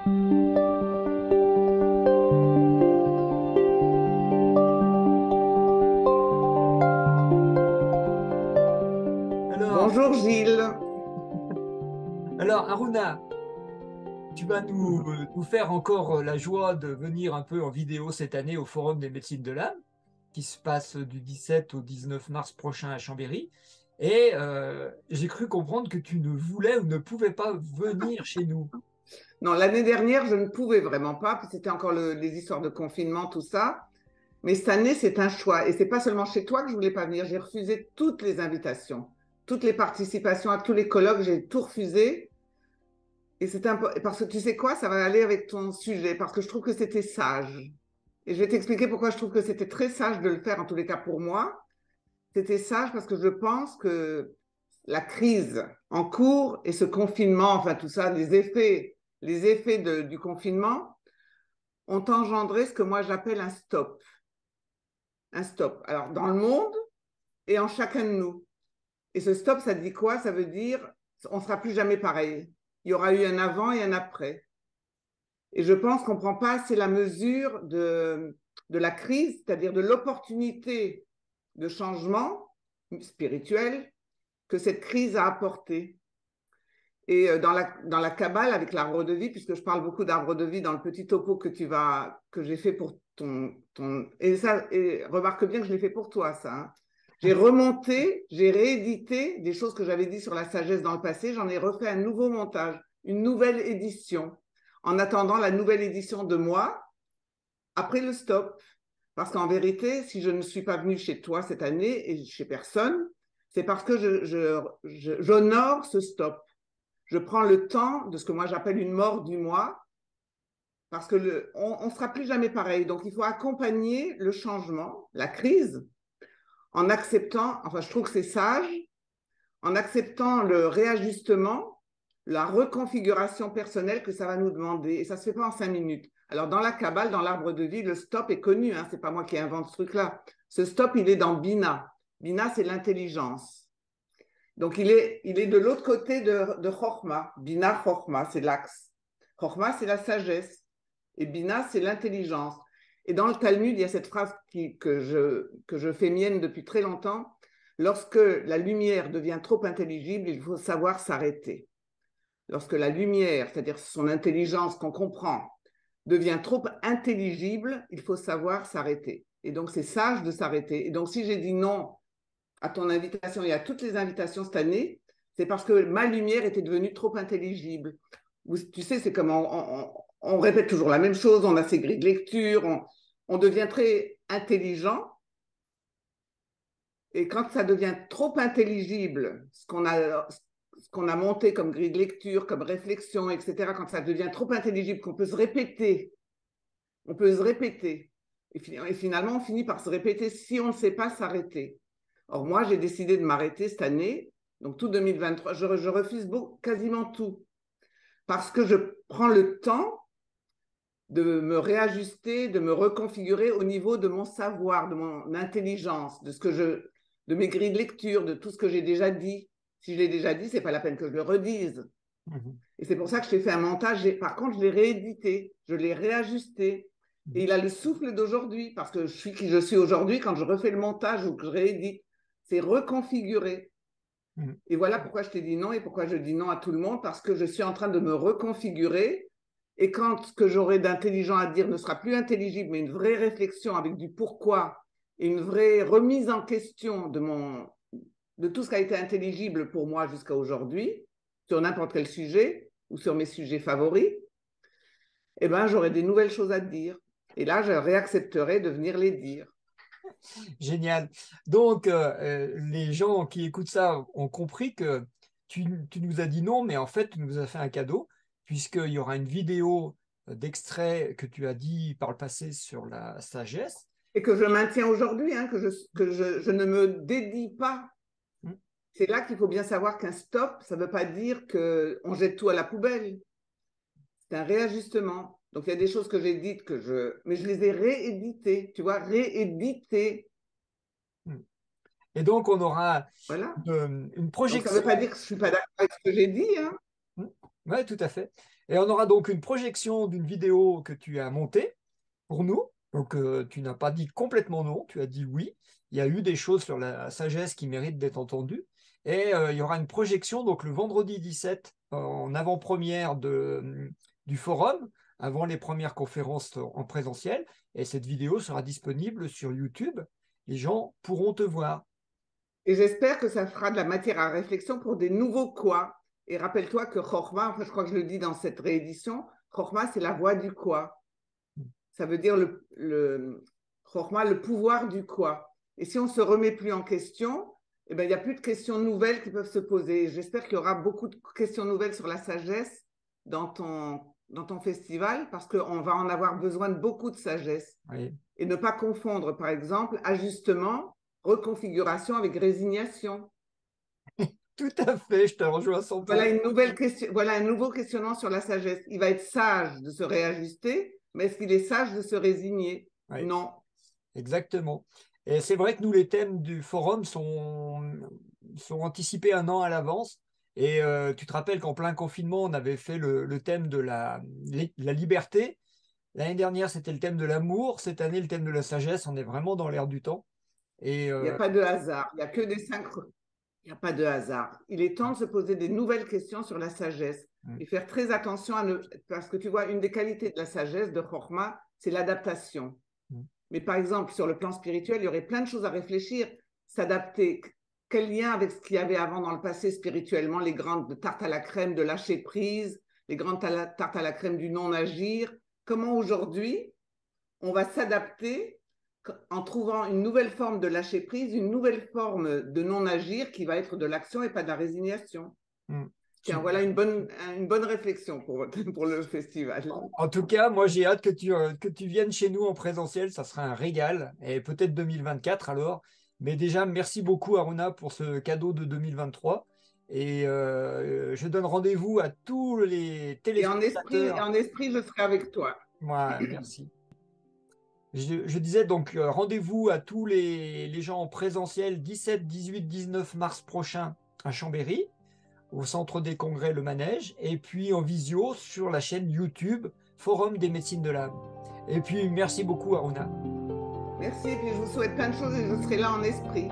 Alors, Bonjour Gilles. alors, Aruna, tu vas nous faire encore la joie de venir un peu en vidéo cette année au Forum des médecines de l'âme, qui se passe du 17 au 19 mars prochain à Chambéry. Et j'ai cru comprendre que tu ne voulais ou ne pouvais pas venir chez nous. Non, l'année dernière, je ne pouvais vraiment pas, puis c'était encore les histoires de confinement, tout ça. Mais cette année, c'est un choix. Et c'est pas seulement chez toi que je voulais pas venir. J'ai refusé toutes les invitations, toutes les participations à tous les colloques, j'ai tout refusé. Et c'est parce que tu sais quoi, ça va aller avec ton sujet, parce que je trouve que c'était sage. Et je vais t'expliquer pourquoi je trouve que c'était très sage de le faire, en tous les cas pour moi. C'était sage parce que je pense que la crise en cours et ce confinement, enfin tout ça, les effets du confinement ont engendré ce que moi j'appelle un stop. Un stop. Alors dans le monde et en chacun de nous. Et ce stop, ça dit quoi? Ça veut dire on ne sera plus jamais pareil. Il y aura eu un avant et un après. Et je pense qu'on ne prend pas assez la mesure de la crise, c'est-à-dire de l'opportunité de changement spirituel que cette crise a apporté. Et dans la Kabbale, avec l'arbre de vie, puisque je parle beaucoup d'arbre de vie dans le petit topo que j'ai fait pour et ça, et remarque bien que je l'ai fait pour toi, ça. Hein. J'ai remonté, j'ai réédité des choses que j'avais dit sur la sagesse dans le passé. J'en ai refait un nouveau montage, une nouvelle édition, en attendant la nouvelle édition de moi, après le stop. Parce qu'en vérité, si je ne suis pas venue chez toi cette année et chez personne, c'est parce que j'honore ce stop. Je prends le temps de ce que moi j'appelle une mort du mois, parce que on ne sera plus jamais pareil. Donc il faut accompagner le changement, la crise, en acceptant, enfin je trouve que c'est sage, en acceptant le réajustement, la reconfiguration personnelle que ça va nous demander. Et ça ne se fait pas en 5 minutes. Alors dans la Kabbale, dans l'arbre de vie, le stop est connu, hein, c'est pas moi qui invente ce truc-là. Ce stop, il est dans Bina. Bina, c'est l'intelligence. Donc, il est de l'autre côté de Chorma. Bina, Chorma, c'est l'axe. Chorma, c'est la sagesse. Et Bina, c'est l'intelligence. Et dans le Talmud, il y a cette phrase que je fais mienne depuis très longtemps. Lorsque la lumière devient trop intelligible, il faut savoir s'arrêter. Lorsque la lumière, c'est-à-dire son intelligence qu'on comprend, devient trop intelligible, il faut savoir s'arrêter. Et donc, c'est sage de s'arrêter. Et donc, si j'ai dit non à ton invitation et à toutes les invitations cette année, c'est parce que ma lumière était devenue trop intelligible. Tu sais, c'est comme on répète toujours la même chose, on a ses grilles de lecture, on devient très intelligent. Et quand ça devient trop intelligible, ce qu'on a monté comme grille de lecture, comme réflexion, etc., quand ça devient trop intelligible, qu'on peut se répéter, on peut se répéter. Et finalement, on finit par se répéter si on ne sait pas s'arrêter. Or, moi, j'ai décidé de m'arrêter cette année, donc tout 2023. Je refuse quasiment tout parce que je prends le temps de me réajuster, de me reconfigurer au niveau de mon savoir, de mon intelligence, de mes grilles de lecture, de tout ce que j'ai déjà dit. Si je l'ai déjà dit, c'est pas la peine que je le redise. Mhm. Et c'est pour ça que je t'ai fait un montage. Par contre, je l'ai réédité, je l'ai réajusté. Et il a le souffle d'aujourd'hui, parce que je suis qui je suis aujourd'hui quand je refais le montage ou que je réédite. C'est reconfiguré. Mhm. Et voilà pourquoi je t'ai dit non et pourquoi je dis non à tout le monde, parce que je suis en train de me reconfigurer. Et quand ce que j'aurai d'intelligent à dire ne sera plus intelligible, mais une vraie réflexion avec du pourquoi et une vraie remise en question de tout ce qui a été intelligible pour moi jusqu'à aujourd'hui, sur n'importe quel sujet ou sur mes sujets favoris, eh ben, j'aurai des nouvelles choses à te dire. Et là, je réaccepterai de venir les dire. Génial. Donc, les gens qui écoutent ça ont compris que tu nous as dit non, mais en fait, tu nous as fait un cadeau, puisqu'il y aura une vidéo d'extrait que tu as dit par le passé sur la sagesse. Et que je maintiens aujourd'hui, hein, je ne me dédie pas. Mm. C'est là qu'il faut bien savoir qu'un stop, ça ne veut pas dire qu'on jette tout à la poubelle. C'est un réajustement. Donc, il y a des choses que j'ai dites mais je les ai rééditées, tu vois, rééditées. Mm. Et donc, on aura Voilà. une Donc, ça ne veut projection. pas dire que je ne suis pas d'accord avec ce que j'ai dit, hein. Oui, tout à fait. Et on aura donc une projection d'une vidéo que tu as montée pour nous. Donc, tu n'as pas dit complètement non, tu as dit oui. Il y a eu des choses sur la sagesse qui méritent d'être entendues. Et il y aura une projection donc le vendredi 17 en avant-première du forum, avant les premières conférences en présentiel. Et cette vidéo sera disponible sur YouTube. Les gens pourront te voir. Et j'espère que ça fera de la matière à réflexion pour des nouveaux quoi. Et rappelle-toi que Chorma, enfin, je crois que je le dis dans cette réédition, Chorma, c'est la voix du quoi. Ça veut dire Chorma, le pouvoir du quoi. Et si on ne se remet plus en question, eh ben, il n'y a plus de questions nouvelles qui peuvent se poser. J'espère qu'il y aura beaucoup de questions nouvelles sur la sagesse dans ton festival, parce qu'on va en avoir besoin de beaucoup de sagesse. Oui. Et ne pas confondre, par exemple, ajustement, reconfiguration avec résignation. Tout à fait, je te rejoins à 100%. Voilà une nouvelle question, voilà un nouveau questionnement sur la sagesse. Il va être sage de se réajuster, mais est-ce qu'il est sage de se résigner? Oui. Non. Exactement. Et c'est vrai que nous, les thèmes du forum sont anticipés un an à l'avance. Et tu te rappelles qu'en plein confinement, on avait fait le thème de la liberté. L'année dernière, c'était le thème de l'amour. Cette année, le thème de la sagesse. On est vraiment dans l'air du temps. Et Il n'y a pas de hasard. Il n'y a que des synchro. Il n'y a pas de hasard. Il est temps de se poser des nouvelles questions sur la sagesse et faire très attention à ne. Parce que tu vois, une des qualités de la sagesse de Chorma, c'est l'adaptation. Mais par exemple, sur le plan spirituel, il y aurait plein de choses à réfléchir. S'adapter. Quel lien avec ce qu'il y avait avant dans le passé spirituellement, les grandes tartes à la crème de lâcher prise, les grandes tartes à la crème du non-agir. Comment aujourd'hui, on va s'adapter en trouvant une nouvelle forme de lâcher prise, une nouvelle forme de non-agir qui va être de l'action et pas de la résignation. Tiens, voilà une bonne réflexion pour le festival. En tout cas, moi, j'ai hâte que tu viennes chez nous en présentiel. Ça sera un régal. Et peut-être 2024 alors. Mais déjà, merci beaucoup, Aruna, pour ce cadeau de 2023. Et je donne rendez-vous à tous les Et téléspectateurs. en esprit, je serai avec toi. Moi, merci. Je disais donc rendez-vous à tous les gens en présentiel 17, 18, 19 mars prochain à Chambéry, au centre des congrès Le Manège, et puis en visio sur la chaîne YouTube Forum des médecines de l'âme. Et puis merci beaucoup, Aruna. Merci, et puis je vous souhaite plein de choses et je serai là en esprit.